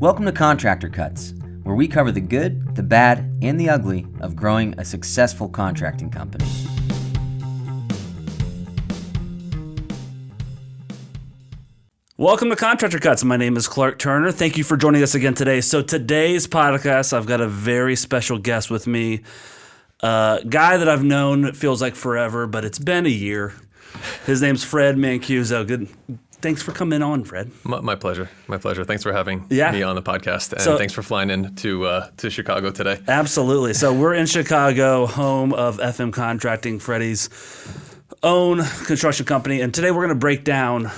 Welcome to Contractor Cuts, where we cover the good, the bad, and the ugly of growing a successful contracting company. Welcome to Contractor Cuts. My name is Clark Turner. Thank you for joining us again today. So today's podcast, I've got a very special guest with me, a guy that I've known, it feels like forever, but it's been a year. His name's Fred Mancuso. Good. Thanks for coming on, Fred. My pleasure. My pleasure. Thanks for having me on the podcast, and thanks for flying in to Chicago today. Absolutely. So we're in Chicago, home of FM Contracting, Freddie's own construction company, and today we're going to break down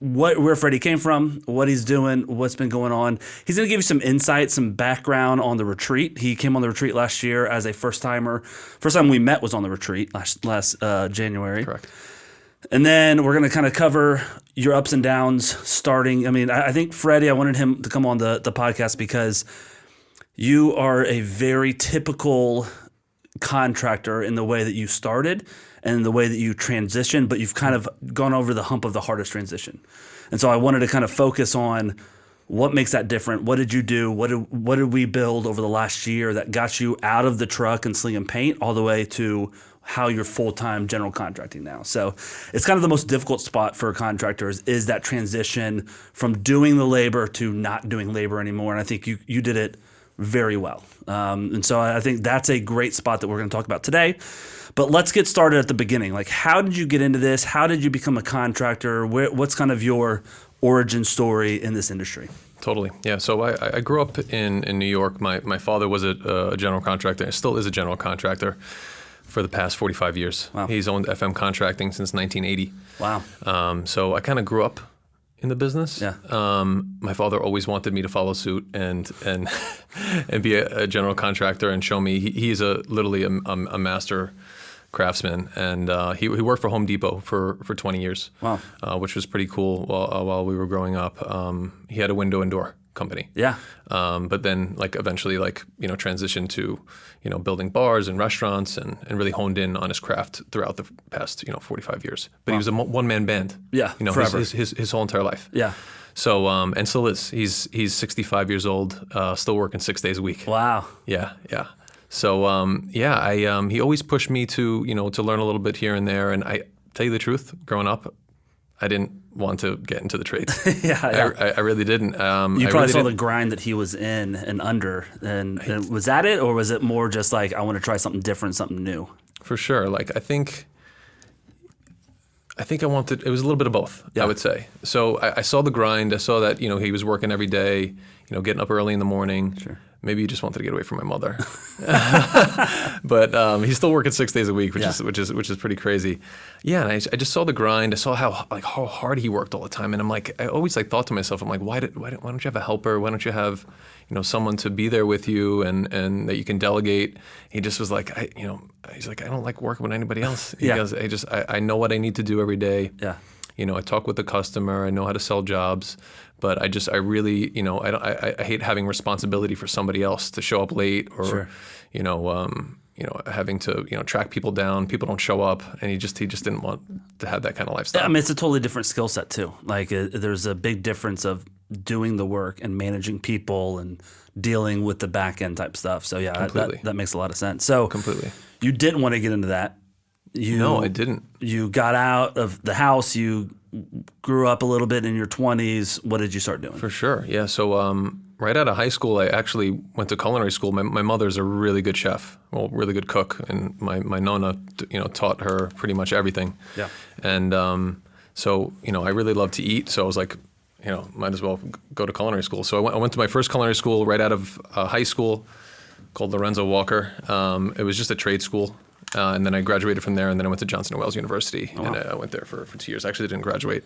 where Freddie came from, what he's doing, what's been going on. He's going to give you some insight, some background on the retreat. He came on the retreat last year as a first-timer. First time we met was on the retreat last January. Correct. And then we're going to kind of cover your ups and downs starting. I mean, I think Freddie, I wanted him to come on the podcast because you are a very typical contractor in the way that you started and the way that you transitioned, but you've kind of gone over the hump of the hardest transition. And so I wanted to kind of focus on what makes that different. What did you do? What did we build over the last year that got you out of the truck and sling and paint all the way to how you're full-time general contracting now? So it's kind of the most difficult spot for contractors is that transition from doing the labor to not doing labor anymore. And I think you did it very well. And so I think that's a great spot that we're going to talk about today. But let's get started at the beginning. Like, how did you get into this? How did you become a contractor? What's kind of your origin story in this industry? Totally. Yeah. So I grew up in New York. My father was a general contractor and still is a general contractor for the past 45 years. Wow. He's owned FM Contracting since 1980. Wow. So I kind of grew up in the business. Yeah. My father always wanted me to follow suit and be a general contractor and show me. He's literally a master craftsman, and he worked for Home Depot for 20 years. Wow. Which was pretty cool while we were growing up. He had a window and door company. Yeah. But then eventually transitioned to building bars and restaurants and really honed in on his craft throughout the past 45 years. But He was a one-man band. Yeah. Forever. His whole entire life. Yeah. So and still is. He's 65 years old, still working 6 days a week. Wow. Yeah. So he always pushed me to learn a little bit here and there. And I tell you the truth, growing up, I didn't want to get into the trades. Yeah. I really didn't. You probably saw the grind that he was in and under, and was that it, or was it more just like, I want to try something different, something new? For sure. I think I wanted. It was a little bit of both. Yeah. I would say. So I saw the grind. I saw that he was working every day. Getting up early in the morning. Sure. Maybe he just wanted to get away from my mother. But he's still working 6 days a week, which is pretty crazy. Yeah, and I just saw the grind. I saw how hard he worked all the time, and I always thought to myself, I'm like, why don't you have a helper? Why don't you have someone to be there with you and that you can delegate? He just was like, he's like, I don't like working with anybody else. He goes, I know what I need to do every day. Yeah. I talk with the customer. I know how to sell jobs, but I really, I hate having responsibility for somebody else to show up late or, Sure. Having to, track people down. People don't show up, and he just didn't want to have that kind of lifestyle. I mean, it's a totally different skill set too. There's a big difference of doing the work and managing people and dealing with the back end type stuff. So yeah, that makes a lot of sense. So completely, you didn't want to get into that. No, I didn't. You got out of the house. You grew up a little bit in your 20s. What did you start doing? For sure. Yeah. So right out of high school, I actually went to culinary school. My mother's a really good chef, really good cook, and my nonna, taught her pretty much everything. Yeah. And so I really love to eat. So I was like, might as well go to culinary school. So I went to my first culinary school right out of high school, called Lorenzo Walker. It was just a trade school. And then I graduated from there, and then I went to Johnson & Wales University, and I went there for 2 years. I actually didn't graduate,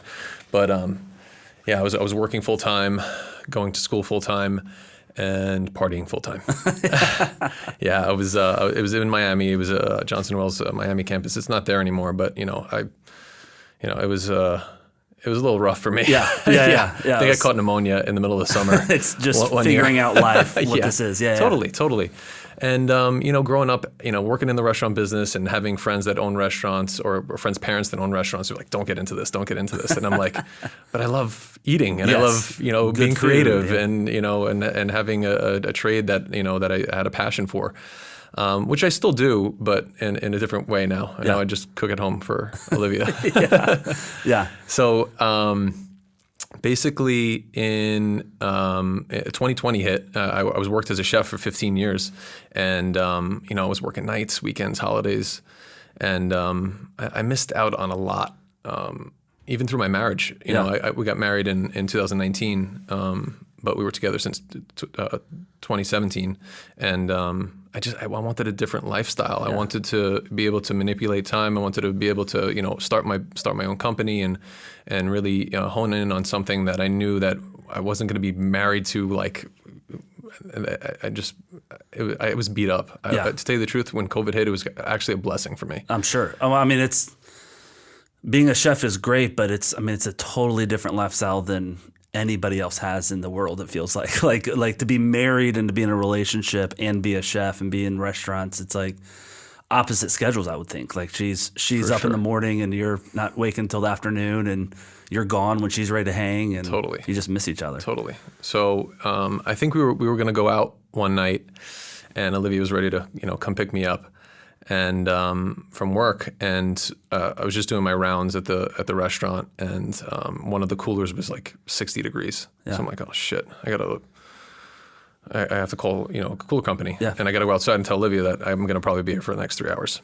but I was working full time, going to school full time, and partying full time. Yeah, I was. It was in Miami. It was Johnson & Wales Miami campus. It's not there anymore, but it was it was a little rough for me. Yeah. I think I caught pneumonia in the middle of the summer. It's just one figuring year. out life, what this is. Yeah. Totally. And, growing up, working in the restaurant business and having friends that own restaurants or friends' parents that own restaurants who are like, don't get into this. And I'm like, but I love eating and I love, being creative and having a trade that, that I had a passion for, which I still do, but in a different way now. And now I just cook at home for Olivia. Yeah. So, basically, in 2020 hit, I was worked as a chef for 15 years, and I was working nights, weekends, holidays, and I missed out on a lot, even through my marriage. We got married in 2019, but we were together since 2017, and I wanted a different lifestyle. I wanted to be able to manipulate time. I wanted to be able to start my own company and really hone in on something that I knew that I wasn't going to be married to. Like I was beat up. To tell you the truth, when COVID hit, it was actually a blessing for me. I'm sure. Oh, I mean, being a chef is great, but it's a totally different lifestyle than anybody else has in the world. It feels like to be married and to be in a relationship and be a chef and be in restaurants. It's like opposite schedules, I would think. Like she's up in the morning and you're not waking until the afternoon, and you're gone when she's ready to hang, and Totally. You just miss each other. Totally. So I think we were going to go out one night, and Olivia was ready to come pick me up, and from work, and I was just doing my rounds at the restaurant, and one of the coolers was like 60 degrees. So I'm like, oh shit, I have to call a cooler company, and I got to go outside and tell Olivia that I'm going to probably be here for the next 3 hours.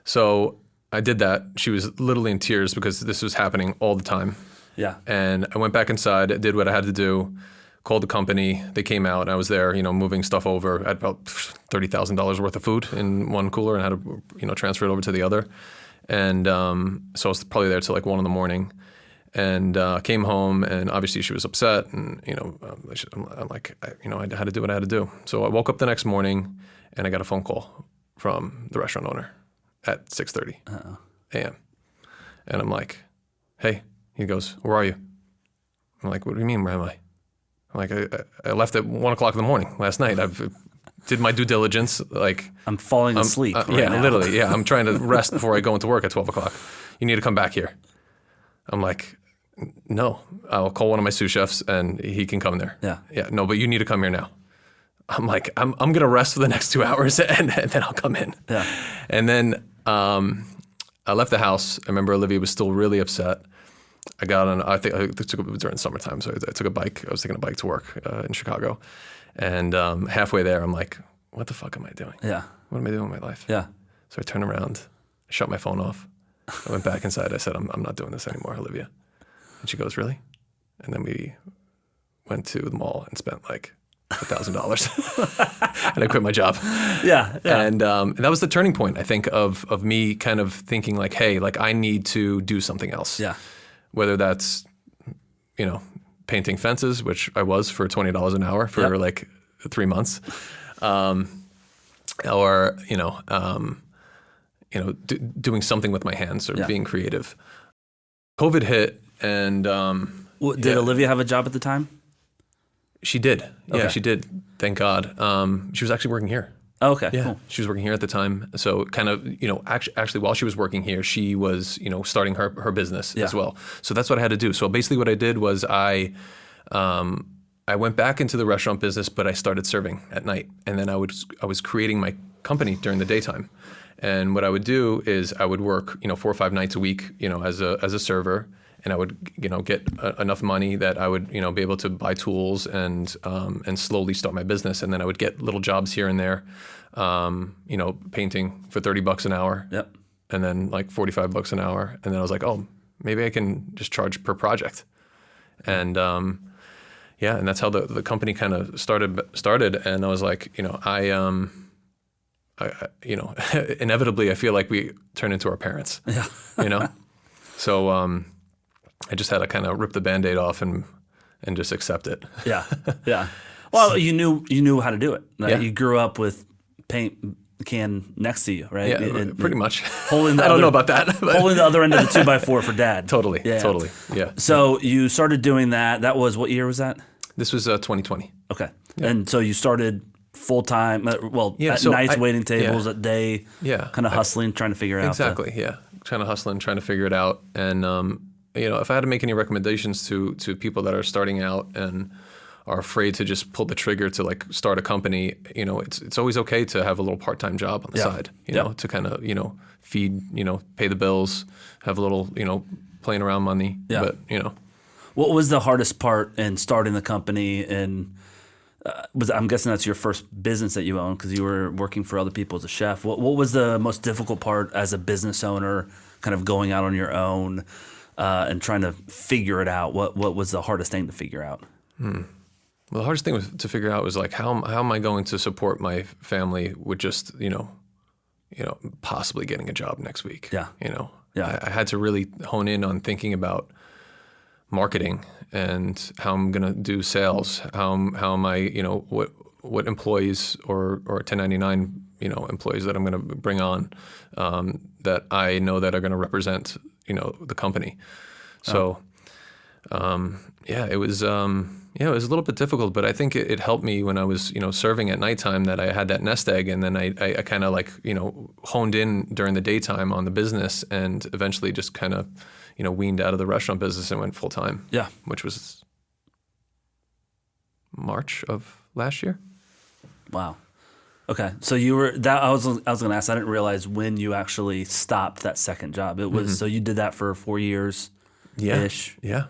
So I did that. She was literally in tears because this was happening all the time. Yeah. And I went back inside, did what I had to do, called the company. They came out, and I was there, moving stuff over. I had about $30,000 worth of food in one cooler, and had to, transfer it over to the other. And so I was probably there till like 1 a.m. And came home, and obviously she was upset, and I'm like, I had to do what I had to do. So I woke up the next morning, and I got a phone call from the restaurant owner at 6:30 a.m. And I'm like, hey. He goes, where are you? I'm like, what do you mean, where am I? I'm like, I left at 1 o'clock in the morning last night. I've did my due diligence. Like I'm falling asleep. Right now. Literally. Yeah, I'm trying to rest before I go into work at 12 o'clock. You need to come back here. I'm like, no, I'll call one of my sous chefs and he can come there. Yeah. No, but you need to come here now. I'm like, I'm going to rest for the next 2 hours and then I'll come in. Yeah. And then I left the house. I remember Olivia was still really upset. I got on, I took it during summertime, so I took a bike. I was taking a bike to work in Chicago. And halfway there, I'm like, what the fuck am I doing? Yeah. What am I doing with my life? Yeah. So I turned around, I shut my phone off. I went back inside. I said, I'm not doing this anymore, Olivia. And she goes, really? And then we went to the mall and spent like $1,000. And I quit my job. Yeah. And that was the turning point, I think, of me kind of thinking like, hey, like I need to do something else. Yeah. Whether that's, painting fences, which I was for $20 an hour for like 3 months, or doing something with my hands or being creative. COVID hit, and did Olivia have a job at the time? She did. Okay. Yeah, she did. Thank God. She was actually working here. Oh, okay. Yeah, cool. She was working here at the time. So kind of, actually while she was working here, she was, starting her business as well. So that's what I had to do. So basically what I did was I went back into the restaurant business, but I started serving at night. And then I was creating my company during the daytime. And what I would do is I would work, 4 or 5 nights a week, as a server. And I would, get enough money that I would, be able to buy tools and slowly start my business. And then I would get little jobs here and there, painting for $30 an hour. Yep. And then like $45 an hour. And then I was like, oh, maybe I can just charge per project. And and that's how the company kind of started. And I was like, I inevitably I feel like we turn into our parents. Yeah. So I just had to kind of rip the Band-Aid off and just accept it. Yeah. Well, you knew how to do it. Right? Yeah. You grew up with paint can next to you, right? Yeah, pretty much. Holding the I don't know about that. but- holding the other end of the 2x4 for dad. Totally. Yeah. So you started doing that. That was, what year was that? This was 2020. Okay. And so you started full time, at nights waiting tables, at day, kind of hustling, trying to figure out. Exactly. Trying to hustle and trying to figure it out. And, if I had to make any recommendations to people that are starting out and are afraid to just pull the trigger to like start a company, it's always okay to have a little part-time job on the side, to kind of, feed, pay the bills, have a little, playing around money. Yeah. But, What was the hardest part in starting the company? And I'm guessing that's your first business that you owned because you were working for other people as a chef. What was the most difficult part as a business owner, kind of going out on your own and trying to figure it out? What was the hardest thing to figure out? Well, the hardest thing to figure out was like how am I going to support my family with just possibly getting a job next week? Yeah. I had to really hone in on thinking about marketing and how I'm gonna do sales. How am I what employees or 1099 employees that I'm gonna bring on that I know that are gonna represent the company. So it was. It was a little bit difficult, but I think it helped me when I was, serving at nighttime that I had that nest egg, and then I kind of like, honed in during the daytime on the business, and eventually just kind of, weaned out of the restaurant business and went full time. Yeah, which was March of last year. Wow. Okay, so you were that. I was going to ask. I didn't realize when you actually stopped that second job. It was so you did that for 4 years. Yeah. Ish. Yeah.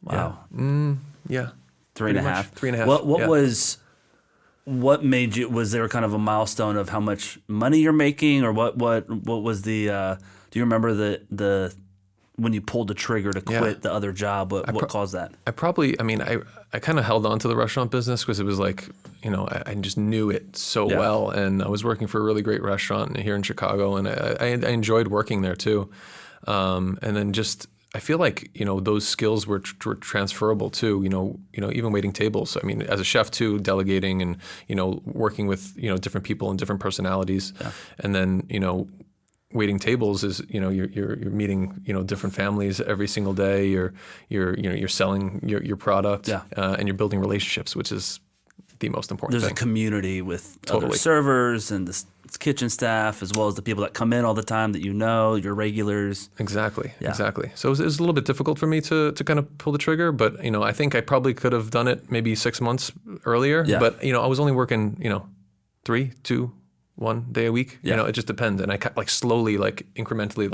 Wow. Yeah. 3.5. 3.5. What made you? Was there kind of a milestone of how much money you're making, or what was the? Do you remember the when you pulled the trigger to quit the other job? What caused that? I kind of held on to the restaurant business because it was like, I just knew it so well, and I was working for a really great restaurant here in Chicago, and I enjoyed working there too, and then just. I feel like, those skills were transferable too, even waiting tables. I mean, as a chef too, delegating and, working with, different people and different personalities. Yeah. And then, waiting tables is, you're meeting, different families every single day. You're selling your product and you're building relationships, which is the most important thing. There's a community with other servers and the kitchen staff, as well as the people that come in all the time that your regulars. Exactly. So it was a little bit difficult for me to kind of pull the trigger, but I think I probably could have done it maybe 6 months earlier. Yeah. But I was only working 3, 2, 1 day a week. Yeah. It just depends, and I slowly, incrementally,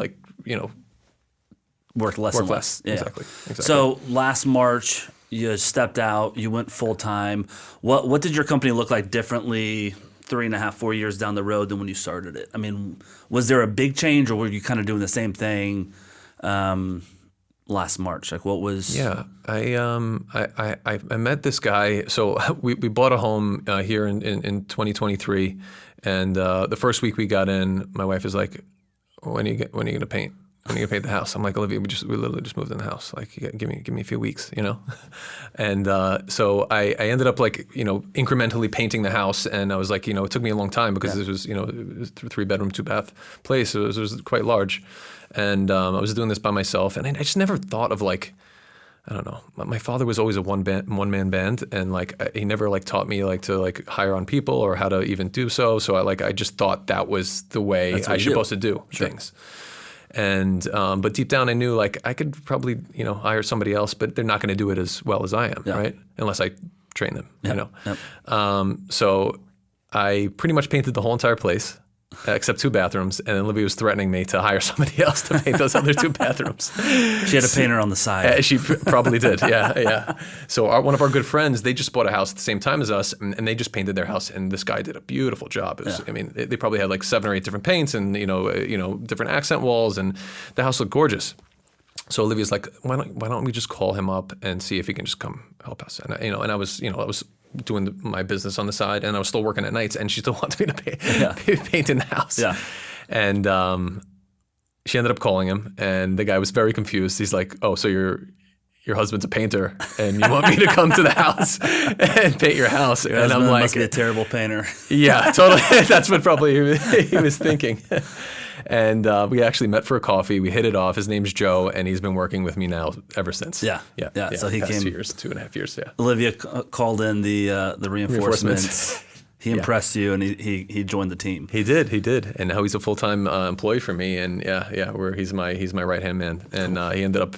worked less and less. Yeah. Exactly. So last March, you stepped out. You went full time. What did your company look like differently 3.5, 4 years down the road than when you started it? I mean, was there a big change, or were you kind of doing the same thing last March? Like, what was? Yeah, I met this guy. So we bought a home here in 2023, and the first week we got in, my wife is like, "When are you going to paint? When are you gonna paint the house?" I'm like, "Olivia, we literally just moved in the house. Like, you gotta give me a few weeks, And so I ended up incrementally painting the house, and I was like, it took me a long time because this was, it was a 3-bedroom, 2-bath place. So it was quite large, and I was doing this by myself, and I just never thought of I don't know. My father was always a one-man band, and he never taught me to hire on people or how to even do so. So I just thought that was the way I was supposed to do things. And but deep down I knew I could probably hire somebody else, but they're not going to do it as well as I am, right? Unless I train them, So I pretty much painted the whole entire place except 2 bathrooms, and then Olivia was threatening me to hire somebody else to paint those other 2 bathrooms. She had a painter on the side. She probably did, yeah. So one of our good friends, they just bought a house at the same time as us, and they just painted their house, and this guy did a beautiful job. It was, I mean, they probably had 7 or 8 different paints and different accent walls, and the house looked gorgeous. So Olivia's like, why don't we just call him up and see if he can just come help us? And I was doing my business on the side, and I was still working at nights, and she still wanted me to paint in the house. Yeah. And she ended up calling him, and the guy was very confused. He's like, "Oh, so you're your husband's a painter and you want me to come to the house and paint your house. Your and I'm husband like, must be a terrible painter. yeah, totally. That's what probably he was thinking. And we actually met for a coffee. We hit it off. His name's Joe, and he's been working with me now ever since. Yeah. So he past came 2 years, 2.5 years. Yeah. Olivia called in the reinforcements. He impressed you, and he joined the team. He did, and now he's a full-time employee for me. And he's my right-hand man. And he ended up,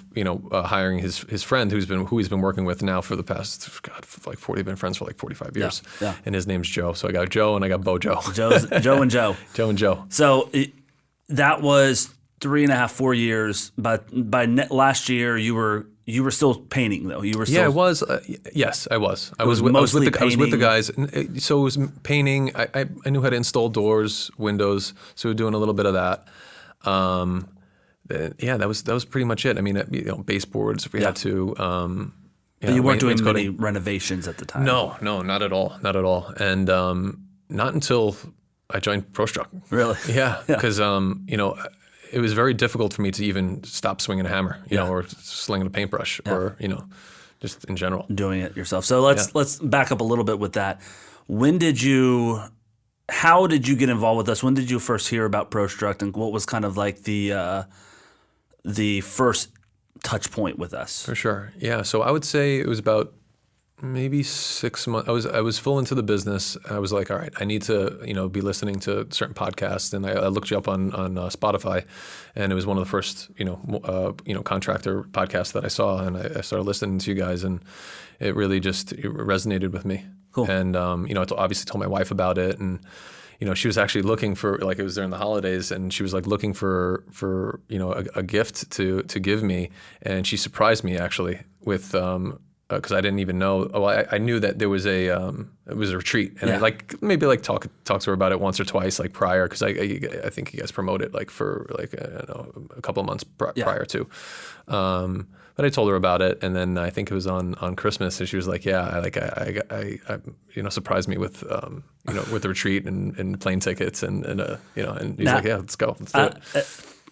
hiring his friend who he's been working with now for the past been friends for like 45 years. Yeah. And his name's Joe. So I got Joe and I got Bojo. Joe and Joe. Joe and Joe. So that was 3.5, 4 years. But by last year, you were still painting though. You were still. Yeah, I was. Yes, I was. I was with the guys. So it was painting. I knew how to install doors, windows. So we were doing a little bit of that. That was pretty much it. I mean, baseboards if we had to. But you weren't doing many renovations at the time. No, not at all. And not until I joined ProStruck. Really? Yeah, because it was very difficult for me to even stop swinging a hammer, or slinging a paintbrush, or just in general doing it yourself. So let's back up a little bit with that. How did you get involved with us? When did you first hear about ProStruck, and what was kind of like the first touch point with us? For sure, yeah. So I would say it was about maybe 6 months. I was full into the business. I was like, all right, I need to be listening to certain podcasts, and I looked you up on Spotify, and it was one of the first contractor podcasts that I saw, and I started listening to you guys, and it really just resonated with me. Cool. And I obviously told my wife about it, and she was actually looking for, like, it was during the holidays, and she was like looking for a gift to give me, and she surprised me actually with. Because I didn't even know. Oh, I knew that there was it was a retreat, and I maybe talk to her about it once or twice prior, because I think you guys promote it for a couple of months prior to. But I told her about it, and then I think it was on Christmas, and she was like, "Yeah, I surprised me with with the retreat and plane tickets and he's like, yeah, let's go, let's do it."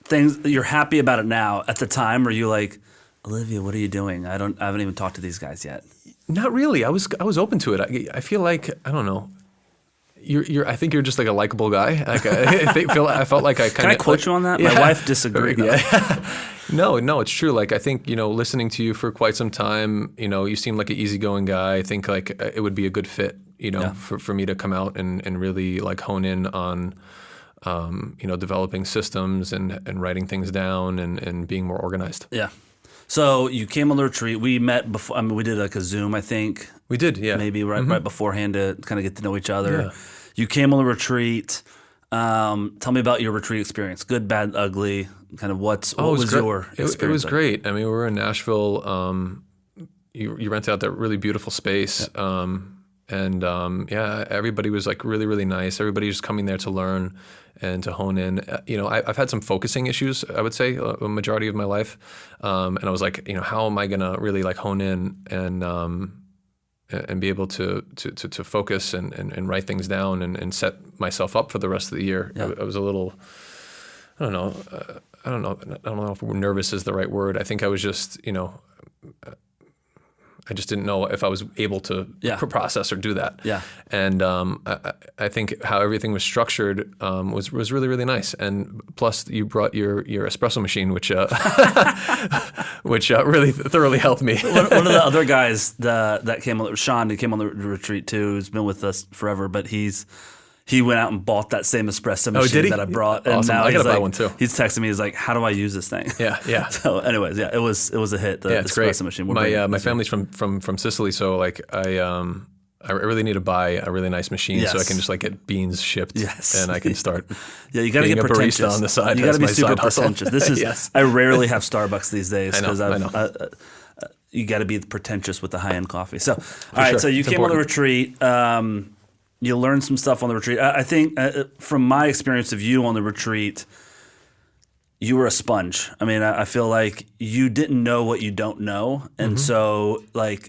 Things you're happy about it now. At the time, were you like, Olivia, what are you doing? I haven't even talked to these guys yet. Not really. I was open to it. I feel like, I don't know. I think you're just like a likable guy. I felt like I kind of. Can I quote you on that? Yeah. My wife disagreed. Yeah. No, it's true. I think listening to you for quite some time, you seem like an easygoing guy. I think it would be a good fit, for me to come out and really hone in on. Developing systems and writing things down and being more organized. Yeah. So you came on the retreat. We met before. I mean, we did a Zoom, I think. We did, yeah. Maybe right beforehand to kind of get to know each other. Yeah. You came on the retreat. Tell me about your retreat experience. Good, bad, ugly. Kind of what was your experience? It was great. I mean, we were in Nashville. You rented out that really beautiful space. Yeah. Everybody was really, really nice. Everybody was coming there to learn and to hone in. I've had some focusing issues, I would say, a majority of my life. And I was like, how am I going to really hone in and be able to focus and write things down and set myself up for the rest of the year. Yeah. I was a little, I don't know if nervous is the right word. I think I was just, I just didn't know if I was able to process or do that. Yeah. And I think how everything was structured was really, really nice. And plus, you brought your espresso machine, which really thoroughly helped me. One of the other guys that came on, Sean, who came on the retreat too, who's been with us forever, but he went out and bought that same espresso machine that I brought. Awesome. And now I gotta buy one too. He's texting me. He's like, "How do I use this thing?" Yeah. So, anyways, it was a hit. The it's espresso great. machine. My family's from Sicily, so I really need to buy a really nice machine so I can just get beans shipped and I can start. Yeah, you got to get pretentious barista on the side. You got to be super pretentious. This is yes. I rarely have Starbucks these days because I know. You got to be pretentious with the high end coffee. So, all right. Sure. So you it's came important. on the retreat. You learned some stuff on the retreat. I think from my experience of you on the retreat, you were a sponge. I mean, I feel like you didn't know what you don't know. And so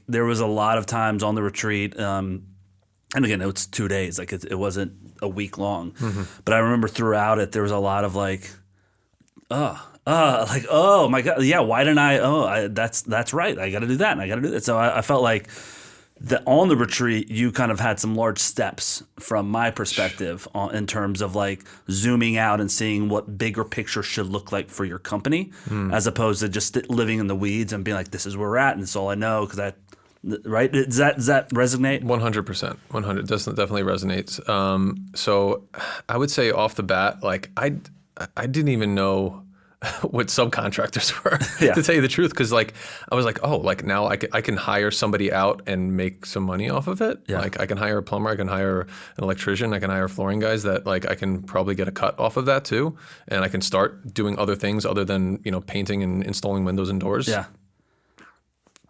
there was a lot of times on the retreat, and again, it was 2 days. It wasn't a week long. But I remember throughout it, there was a lot of like, oh my God, yeah, why didn't that's right. I got to do that and I got to do that. So I felt like on the retreat, you kind of had some large steps from my perspective in terms of like zooming out and seeing what bigger picture should look like for your company, as opposed to just living in the weeds and being like, this is where we're at and it's all I know. Right? Does that resonate? 100%. 100 definitely resonates. So I would say off the bat, like I didn't even know what subcontractors were, Yeah. to tell you the truth. Cause like, I was like, oh, like now I can hire somebody out and make some money off of it. Yeah. Like I can hire a plumber, I can hire an electrician, I can hire flooring guys that like, I can probably get a cut off of that too. And I can start doing other things other than, painting and installing windows and doors. Yeah.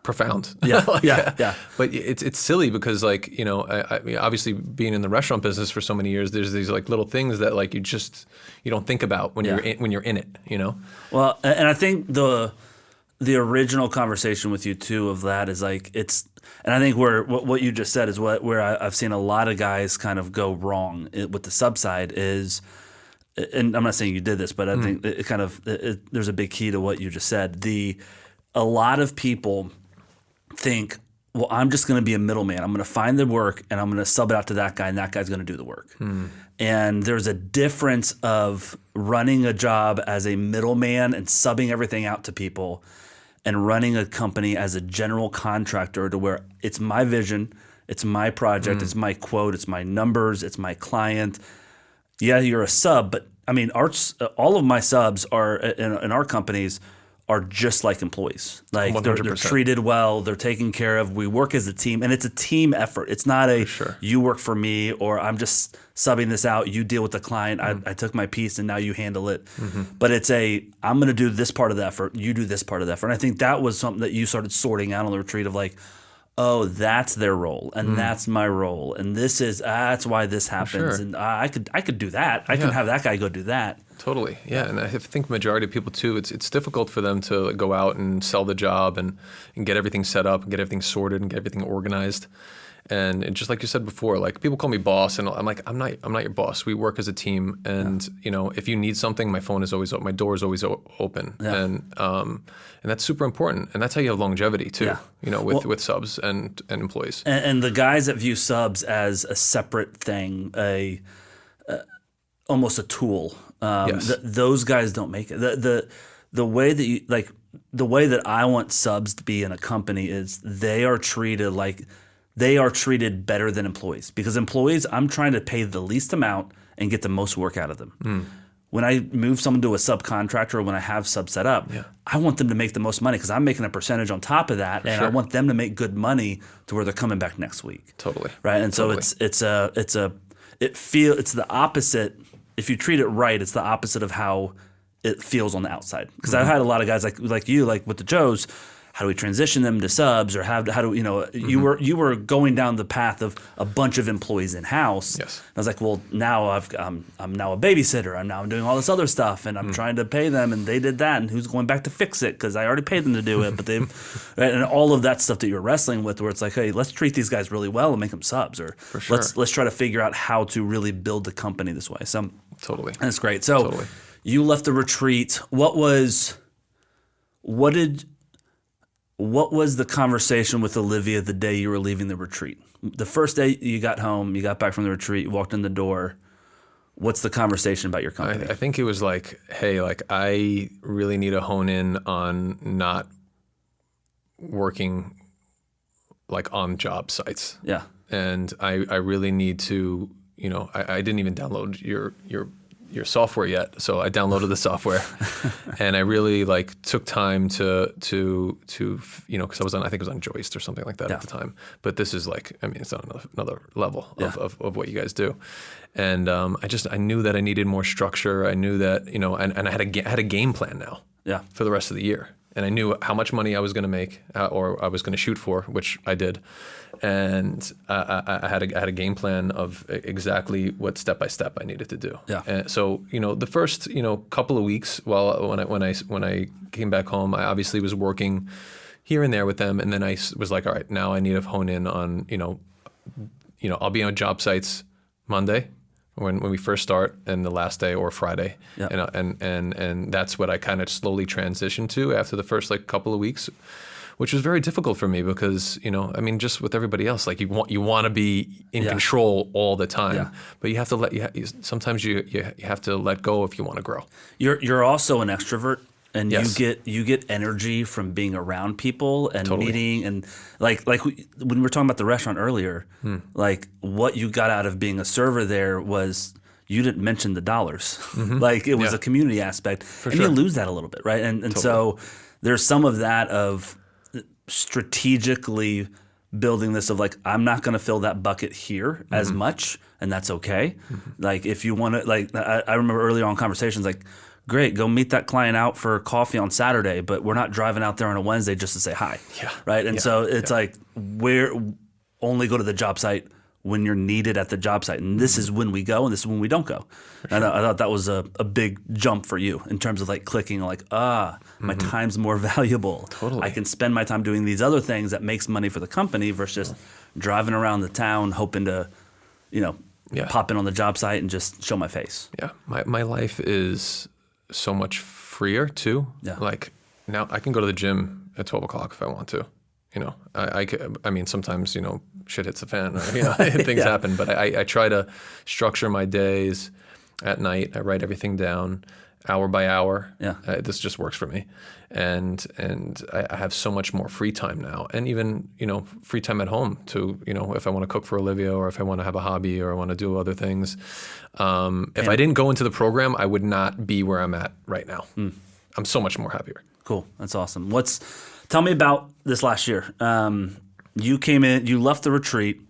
Profound. Yeah. Like, Yeah. But it's silly because like, I mean, obviously being in the restaurant business for so many years, there's these like little things that like you don't think about when you're in it, Well, and I think the original conversation with you too of that is like and I think what you just said is where I've seen a lot of guys kind of go wrong with the sub side is, and I'm not saying you did this, but I think there's a big key to what you just said. A lot of people think, well, I'm just going to be a middleman. I'm going to find the work and I'm going to sub it out to that guy and that guy's going to do the work. And there's a difference of running a job as a middleman and subbing everything out to people and running a company as a general contractor to where it's my vision, it's my project, it's my quote, it's my numbers, it's my client. Yeah, you're a sub, but I mean, all of my subs are in our companies are just like employees. Like they're treated well, they're taken care of. We work as a team, and it's a team effort. It's not you work for me or I'm just subbing this out. You deal with the client. I took my piece and now you handle it. But it's I'm going to do this part of the effort. You do this part of the effort. And I think that was something that you started sorting out on the retreat of like, oh, that's their role and that's my role. And that's why this happens. And I could do that. I can have that guy go do that. Totally. Yeah. And I think majority of people too, it's difficult for them to go out and sell the job and get everything set up and get everything sorted and get everything organized. And just like you said before, like people call me boss and I'm like, I'm not your boss. We work as a team. And if you need something, my phone is always open. My door is always open. Yeah. And that's super important. And that's how you have longevity too, with subs and employees. And the guys that view subs as a separate thing, almost a tool. Yes. Those guys don't make it. The way that you like the way that I want subs to be in a company is they are treated better than employees, because employees I'm trying to pay the least amount and get the most work out of them. When I move someone to a subcontractor or when I have subs set up, I want them to make the most money because I'm making a percentage on top of that, and I want them to make good money to where they're coming back next week. Totally. Right. And so it's the opposite. If you treat it right, it's the opposite of how it feels on the outside. Because I've had a lot of guys like you, like with the Joes. How do we transition them to subs, or how do you were going down the path of a bunch of employees in house. Yes. And I was like, well, now I'm now a babysitter. I'm doing all this other stuff, and I'm trying to pay them, and they did that, and who's going back to fix it because I already paid them to do it, but they've and all of that stuff that you're wrestling with, where it's like, hey, let's treat these guys really well and make them subs, or let's try to figure out how to really build the company this way. So totally, that's great. So you left the retreat. What was the conversation with Olivia the day you were leaving the retreat? The first day you got home, you got back from the retreat, you walked in the door. What's the conversation about your company? I think it was like, hey, like I really need to hone in on not working like on job sites. Yeah. And I really need to, I didn't even download your software yet. So I downloaded the software and I really like took time to because I think it was on Joist or something like that at the time. But this is like, I mean, it's on another level of what you guys do. And I knew that I needed more structure. I knew that, and I had a game plan now for the rest of the year. And I knew how much money I was going to make or I was going to shoot for, which I did. And I had a game plan of exactly what step by step I needed to do. Yeah. And so the first couple of weeks, when I came back home, I obviously was working here and there with them, and then I was like, all right, now I need to hone in on I'll be on job sites Monday, when we first start, and the last day or Friday. Yep. And that's what I kind of slowly transitioned to after the first like couple of weeks, which was very difficult for me because, you know, I mean, just with everybody else, like you want to be in control all the time, but you have to sometimes you have to let go if you want to grow. You're also an extrovert. And Yes. you get energy from being around people and Totally. meeting, and like when we were talking about the restaurant earlier, like what you got out of being a server there was you didn't mention the dollars, like it was a community aspect, and sure. you lose that a little bit, right? And so there's some of that of strategically building this of like I'm not going to fill that bucket here as much, and that's okay. Like if you want to, like I remember earlier on conversations like. Great, go meet that client out for coffee on Saturday, but we're not driving out there on a Wednesday just to say hi. Yeah. Right? And so it's like we're only go to the job site when you're needed at the job site. And this is when we go and this is when we don't go. And I thought that was a big jump for you in terms of like clicking like, my time's more valuable. Totally. I can spend my time doing these other things that makes money for the company versus just driving around the town hoping to, you know, pop in on the job site and just show my face. Yeah. My life is so much freer too. Yeah. Like now I can go to the gym at 12 o'clock if I want to. You know, I mean, sometimes, you know, shit hits the fan, or, you know, things happen, but I try to structure my days at night. I write everything down hour by hour. Yeah. This just works for me. And I have so much more free time now, and even, you know, free time at home to, you know, if I want to cook for Olivia or if I want to have a hobby or I want to do other things. If I didn't go into the program, I would not be where I'm at right now. I'm so much more happier. Cool. That's awesome. Tell me about this last year. You came in, you left the retreat.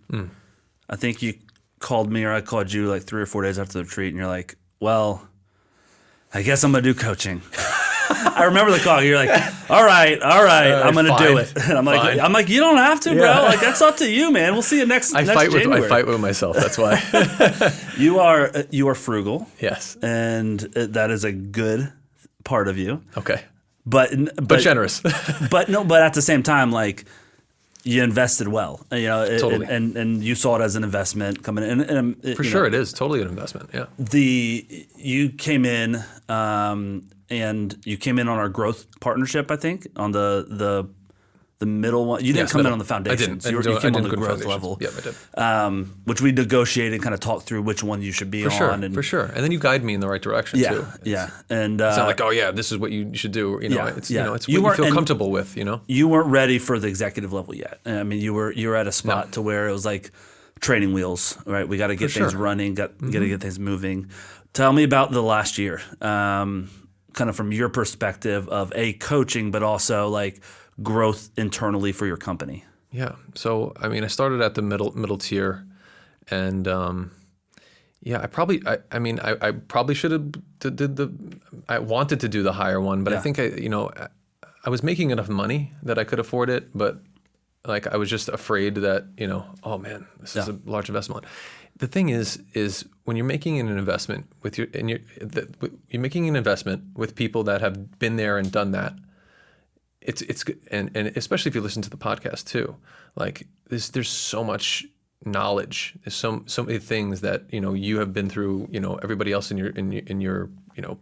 I think you called me or I called you like 3 or 4 days after the retreat, and you're like, well, I guess I'm going to do coaching. I remember the call. You're like, all right, I'm going to do it. And I'm like, you don't have to, bro. Like, that's up to you, man. We'll see you next January. I fight with myself. That's why. You are frugal. Yes. And that is a good part of you. Okay. But generous. but at the same time, like, you invested well, you know, Totally. and you saw it as an investment coming in. And For sure, it is totally an investment. Yeah. You came in, and you came in on our growth partnership, I think, on the middle one. You didn't come in on the foundations. I didn't. You came on the good growth foundations. level. Yeah, I did. Which we negotiated and kind of talked through which one you should be on. For sure. And then you guide me in the right direction too. Yeah. And it's not like, oh yeah, this is what you should do. You know, it's you know, it's what you feel comfortable with. You know, you weren't ready for the executive level yet. I mean, you were at a spot to where it was like training wheels. Right, we got to get things running. Got to get things moving. Tell me about the last year, kind of from your perspective of coaching, but also like growth internally for your company. Yeah. So I mean, I started at the middle tier, and I probably should have I wanted to do the higher one, but I think I was making enough money that I could afford it, but like I was just afraid that, you know, oh man, this is a large investment. The thing is when you're making an investment you're making an investment with people that have been there and done that. It's and especially if you listen to the podcast too, like there's so much knowledge. There's so many things that, you know, you have been through. You know, everybody else in your you know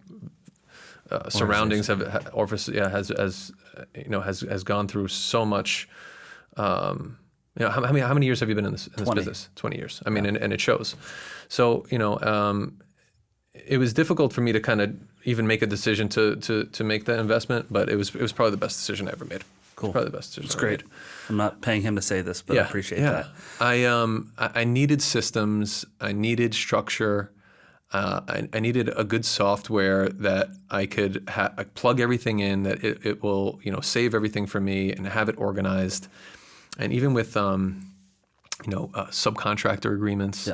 surroundings has gone through so much. You know, how many years have you been in this business? 20 years. I mean, and it shows. So, you know, it was difficult for me to kind of even make a decision to make that investment, but it was probably the best decision I ever made. Cool. Probably the best decision. It's great. I'm not paying him to say this, but I appreciate that. I needed systems. I needed structure. I needed a good software that I could plug everything in, that it will, you know, save everything for me and have it organized. And even with, subcontractor agreements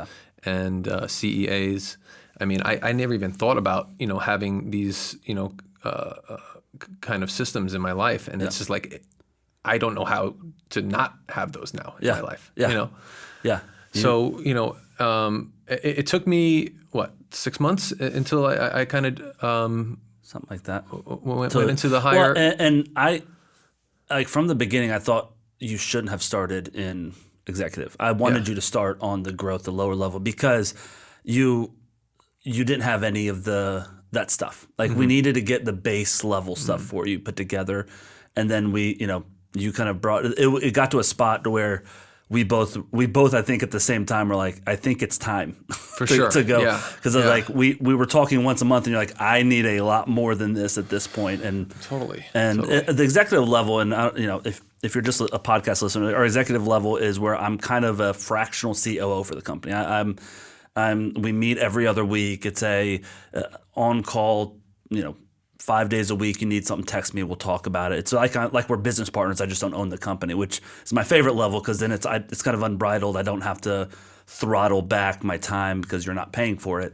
and CEAs, I mean, I never even thought about, you know, having these, you know, kind of systems in my life. And it's just like, I don't know how to not have those now in my life, you know? Yeah. So, you know, it took me, 6 months until I kind of something like that went into the higher. Well, and I, like from the beginning, I thought you shouldn't have started in executive. I wanted you to start on the growth, the lower level, because you you didn't have any of that stuff. Like we needed to get the base level stuff for you put together, and then you kind of brought it. It got to a spot to where we both I think at the same time were like, I think it's time to go, because like we were talking once a month, and you're like, I need a lot more than this at this point, and Totally. At the executive level, and if you're just a podcast listener, our executive level is where I'm kind of a fractional COO for the company. We meet every other week. It's a on call, 5 days a week. You need something, text me. We'll talk about it. It's like we're business partners. I just don't own the company, which is my favorite level, because then it's kind of unbridled. I don't have to throttle back my time because you're not paying for it,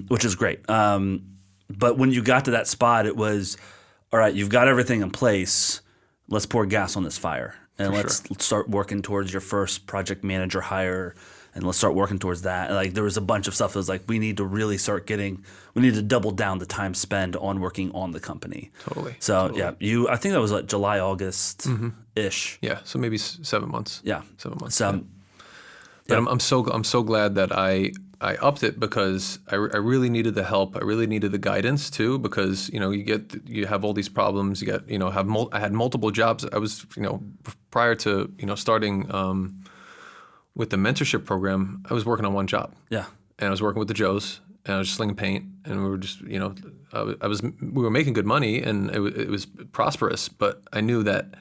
which is great. But when you got to that spot, it was, all right, you've got everything in place. Let's pour gas on this fire, and let's start working towards your first project manager hire. And let's start working towards that. And like there was a bunch of stuff that was like, we need to really we need to double down the time spent on working on the company. Totally. So I think that was like July, August ish. Yeah. So maybe 7 months. Yeah. 7 months. So, But I'm so glad that I upped it, because I really needed the help. I really needed the guidance too, because you have all these problems. You get I had multiple jobs. I was prior to starting with the mentorship program, I was working on one job. Yeah. And I was working with the Joes, and I was just slinging paint, and we were just we were making good money, and it was prosperous. But I knew that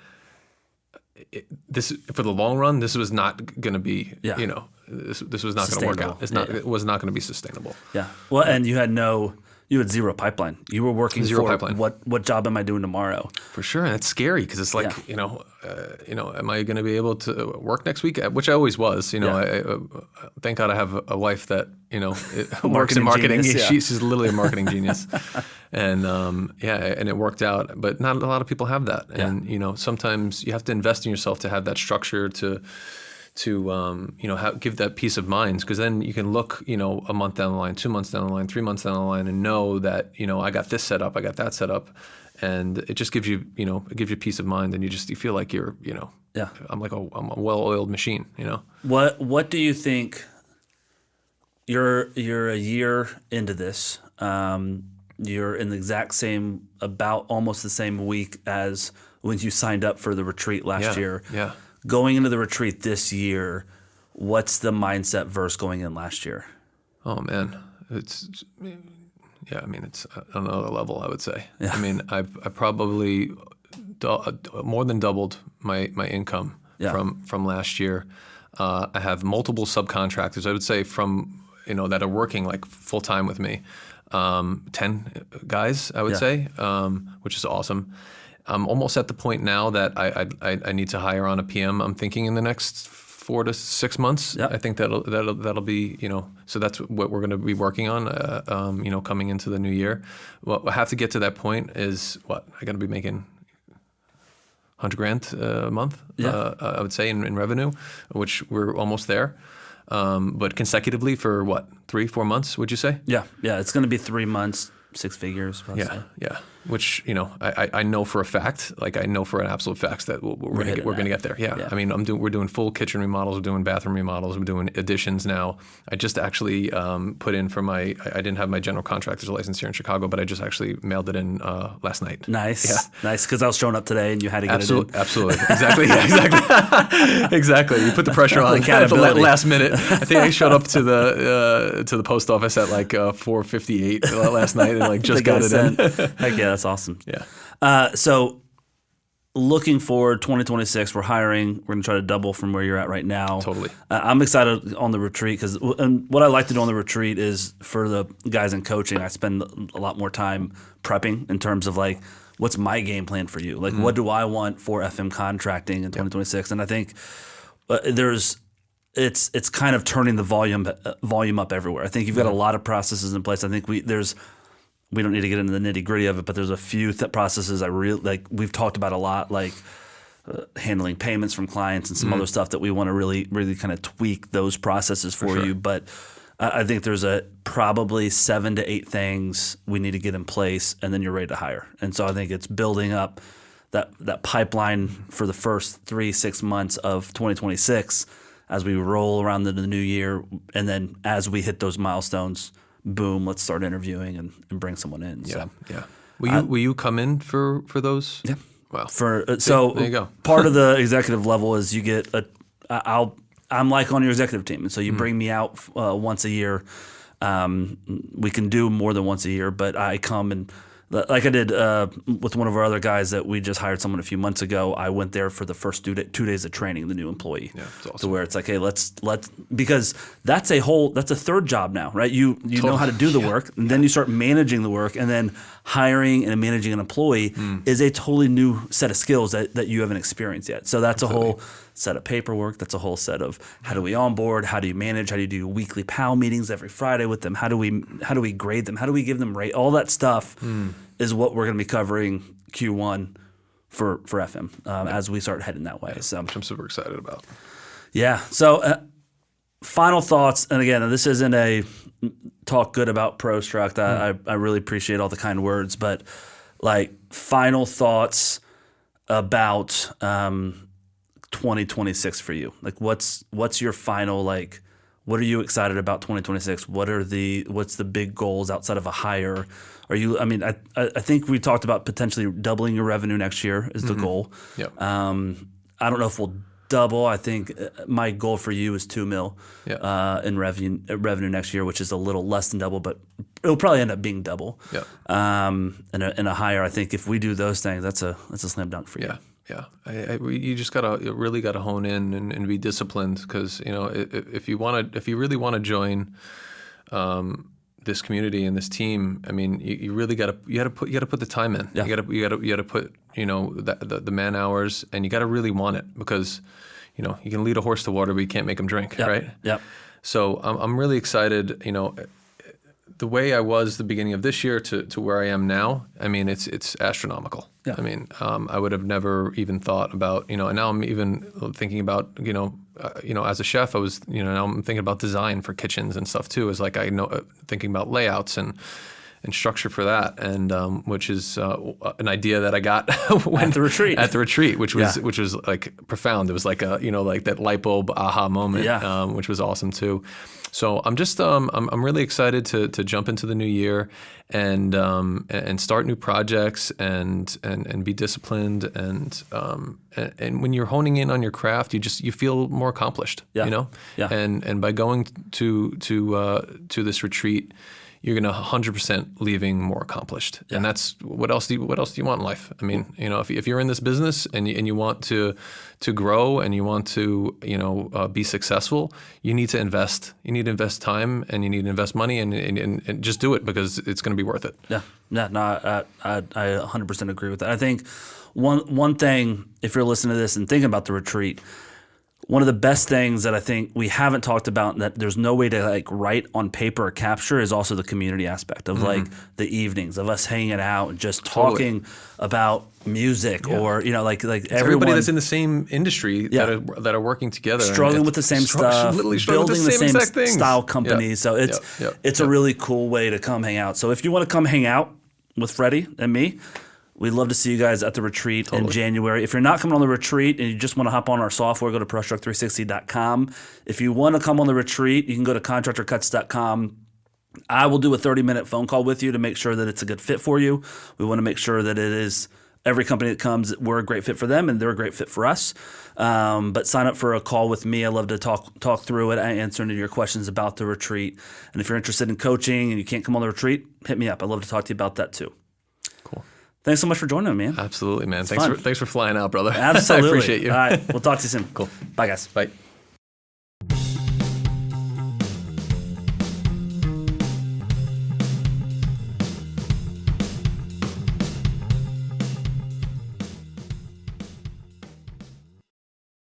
this, for the long run, this was not going to be this was not going to work out. It was not going to be sustainable. Yeah. Well, and you had zero pipeline. You were working pipeline. What job am I doing tomorrow? For sure, and it's scary, because it's like am I going to be able to work next week? Which I always was. I thank God I have a wife that works in marketing. Genius, She's literally a marketing genius, and and it worked out. But not a lot of people have that, and sometimes you have to invest in yourself to have that structure to give that peace of mind, because then you can look, a month down the line, 2 months down the line, 3 months down the line, and know that, I got this set up, I got that set up, and it just gives you, peace of mind, and you feel like you're, I'm a well-oiled machine, What do you think? You're a year into this. You're in the exact same, about almost the same week as when you signed up for the retreat last year. Yeah. Going into the retreat this year, what's the mindset versus going in last year? Oh man, it's another level, I would say. Yeah. I mean, I probably more than doubled my income from last year. I have multiple subcontractors, I would say, from that are working like full time with me. 10 guys, I would say, which is awesome. I'm almost at the point now that I need to hire on a PM. I'm thinking in the next 4 to 6 months. Yep. I think that'll be, so that's what we're going to be working on, coming into the new year. What I have to get to that point is I got to be making $100,000 a month. I would say in revenue, which we're almost there. But consecutively for 3-4 months, would you say? Yeah. It's going to be 3 months, 6 figures. Yeah. Which I know for a fact, like I know for an absolute fact that we're going to get there. Yeah. I mean, we're doing full kitchen remodels, we're doing bathroom remodels, we're doing additions now. I just actually put in for I didn't have my general contractor's license here in Chicago, but I just actually mailed it in last night. Nice. Because I was showing up today and you had to get it in. Absolutely. Exactly. Yeah, exactly. Exactly. You put the pressure on at the last minute. I think I showed up to the post office at like 4:58 last night and just got it in. Heck yeah. That's awesome. Yeah. So looking forward, 2026, we're hiring. We're going to try to double from where you're at right now. Totally. I'm excited on the retreat because what I like to do on the retreat is for the guys in coaching, I spend a lot more time prepping in terms of like, what's my game plan for you? Like, what do I want for FM contracting in 2026? And I think it's kind of turning the volume up everywhere. I think you've got a lot of processes in place. I think we don't need to get into the nitty gritty of it, but there's a few processes I really like. We've talked about a lot, like handling payments from clients and some other stuff that we want to really, really kind of tweak those processes for you. But I think there's probably 7 to 8 things we need to get in place, and then you're ready to hire. And so I think it's building up that pipeline for the first 3-6 months of 2026 as we roll around into the new year, and then as we hit those milestones, boom, let's start interviewing and bring someone in. Yeah, So. yeah. Will you come in for those? Yeah. Wow. So there you go. part of the executive level is you get I'm like on your executive team, and so you bring me out once a year. We can do more than once a year, but I come and like I did with one of our other guys that we just hired someone a few months ago. I went there for the first 2 days of training the new employee. Yeah, that's awesome. To where it's like, hey, let's because that's a third job now, right? You know how to do the work, and then you start managing the work, and then hiring and managing an employee is a totally new set of skills that you haven't experienced yet. So that's a whole set of paperwork. That's a whole set of how do we onboard, how do you manage, how do you do weekly PAL meetings every Friday with them, how do we grade them, how do we give them rate, all that stuff is what we're going to be covering Q1 for FM as we start heading that way. So Which I'm super excited about. yeah. So final thoughts, and again, this isn't a talk good about ProStruct. I really appreciate all the kind words, but like final thoughts about 2026 for you. Like what's your final, like what are you excited about 2026? What's the big goals outside of a hire? I think we talked about potentially doubling your revenue next year is the goal. Yep. I don't know if we'll double. I think my goal for you is $2 million in revenue next year, which is a little less than double, but it'll probably end up being double. Yeah. And a higher. I think if we do those things, that's a slam dunk for you. Yeah. Yeah, you just really gotta hone in and be disciplined, because if you really want to join this community and this team, I mean, you really gotta put the time in. Yeah. You gotta put the man hours, and you gotta really want it, because you can lead a horse to water, but you can't make him drink, right? Yep. So I'm really excited. The way I was the beginning of this year to where I am now, I mean, it's astronomical. Yeah. I mean, I would have never even thought about, and now I'm even thinking about, as a chef, I was, now I'm thinking about design for kitchens and stuff too. Is like thinking about layouts and structure for that, and which is an idea that I got At the retreat, which was like profound. It was like like that light bulb aha moment, which was awesome too. So I'm just I'm really excited to jump into the new year and start new projects and be disciplined, and when you're honing in on your craft, you feel more accomplished. Yeah. And by going to this retreat, you're gonna 100% leaving more accomplished. Yeah. And that's what else do you want in life? I mean, if you're in this business and you want to grow and you want to be successful, you need to invest. You need to invest time, and you need to invest money, and just do it, because it's going to be worth it. Yeah. No, I 100% agree with that. I think one thing, if you're listening to this and thinking about the retreat, one of the best things that I think we haven't talked about, that there's no way to like write on paper or capture, is also the community aspect of like the evenings of us hanging out and just talking about music, or like it's everyone, everybody that's in the same industry that are working together, struggling with the same stuff, building the same style companies. So it's a really cool way to come hang out. So if you want to come hang out with Freddie and me, we'd love to see you guys at the retreat in January. If you're not coming on the retreat and you just want to hop on our software, go to ProStruct360.com. If you want to come on the retreat, you can go to ContractorCuts.com. I will do a 30-minute phone call with you to make sure that it's a good fit for you. We want to make sure that it is every company that comes, we're a great fit for them and they're a great fit for us. But sign up for a call with me. I love to talk through it. I answer any of your questions about the retreat. And if you're interested in coaching and you can't come on the retreat, hit me up. I'd love to talk to you about that too. Cool. Thanks so much for joining me, man. Absolutely, man. Thanks for flying out, brother. Absolutely. I appreciate you. All right. We'll talk to you soon. Cool. Bye, guys. Bye.